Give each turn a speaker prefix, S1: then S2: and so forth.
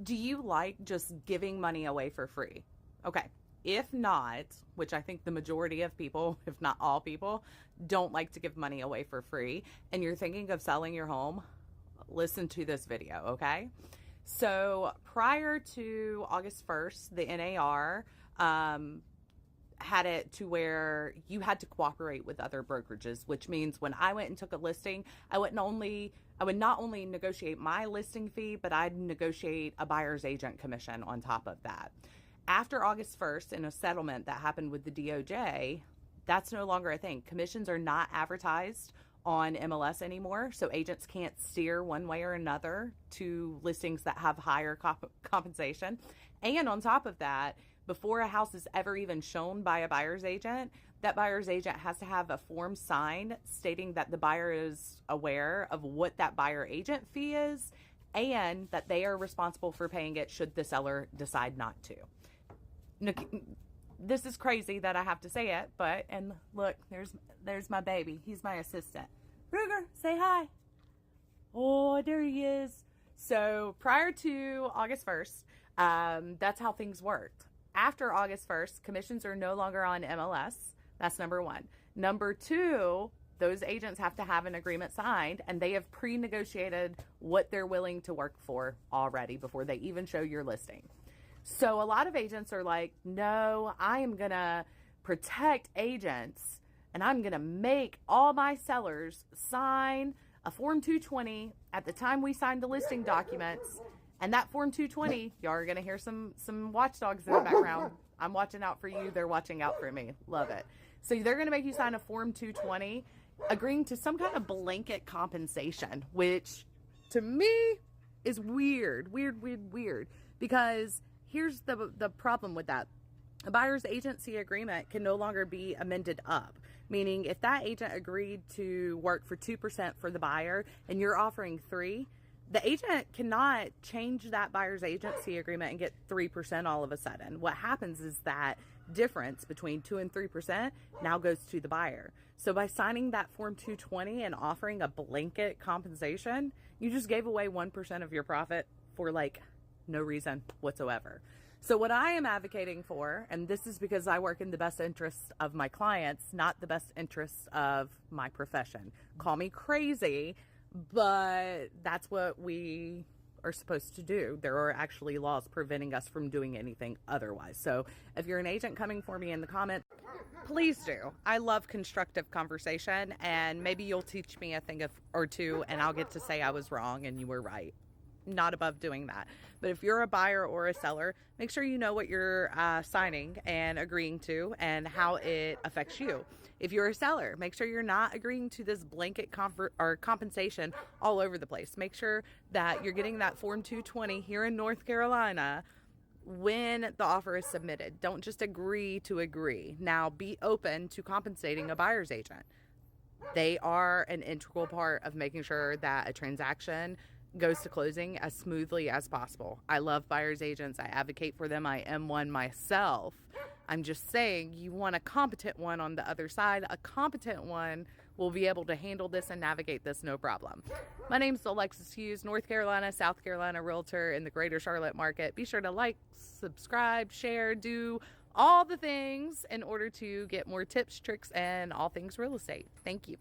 S1: Do you like just giving money away for free? Okay. If not, which I think the majority of people, if not all people, don't like to give money away for free, and you're thinking of selling your home, listen to this video, okay? So prior to August 1st, the NAR had it to where you had to cooperate with other brokerages, which means when I went and took a listing, I would not only negotiate my listing fee, but I'd negotiate a buyer's agent commission on top of that. After August 1st, in a settlement that happened with the DOJ, that's no longer a thing. Commissions are not advertised on MLS anymore, so agents can't steer one way or another to listings that have higher compensation. And on top of that, before a house is ever even shown by a buyer's agent, that buyer's agent has to have a form signed stating that the buyer is aware of what that buyer agent fee is and that they are responsible for paying it should the seller decide not to. This is crazy that I have to say it, but, and look, there's my baby. He's my assistant. Ruger, say hi. Oh, there he is. So prior to August 1st, that's how things worked. After August 1st, commissions are no longer on MLS. That's number one. Number two, those agents have to have an agreement signed, and they have pre-negotiated what they're willing to work for already before they even show your listing. So a lot of agents are like, no, I am going to protect agents, and I'm going to make all my sellers sign a Form 220 at the time we sign the listing documents. And that Form 220, y'all are going to hear some watchdogs in the background. I'm watching out for you. They're watching out for me. Love it. So they're going to make you sign a Form 220 agreeing to some kind of blanket compensation, which to me is weird. Because here's the problem with that. A buyer's agency agreement can no longer be amended up. Meaning if that agent agreed to work for 2% for the buyer and you're offering 3%, the agent cannot change that buyer's agency agreement and get 3% all of a sudden. What happens is that difference between 2 and 3% now goes to the buyer. So by signing that Form 220 and offering a blanket compensation, you just gave away 1% of your profit for like no reason whatsoever. So what I am advocating for, and this is because I work in the best interests of my clients, not the best interests of my profession. Call me crazy, but that's what we are supposed to do. There are actually laws preventing us from doing anything otherwise. So if you're an agent coming for me in the comments, please do. I love constructive conversation, and maybe you'll teach me a thing or two, and I'll get to say I was wrong and you were right. Not above doing that. But if you're a buyer or a seller, make sure you know what you're signing and agreeing to and how it affects you. If you're a seller, make sure you're not agreeing to this blanket compensation all over the place. Make sure that you're getting that Form 220 here in North Carolina when the offer is submitted. Don't just agree to agree. Now, be open to compensating a buyer's agent. They are an integral part of making sure that a transaction goes to closing as smoothly as possible. I love buyer's agents. I advocate for them. I am one myself. I'm just saying you want a competent one on the other side. A competent one will be able to handle this and navigate this no problem. My name is Alexis Hughes, North Carolina, South Carolina realtor in the greater Charlotte market. Be sure to like, subscribe, share, do all the things in order to get more tips, tricks, and all things real estate. Thank you.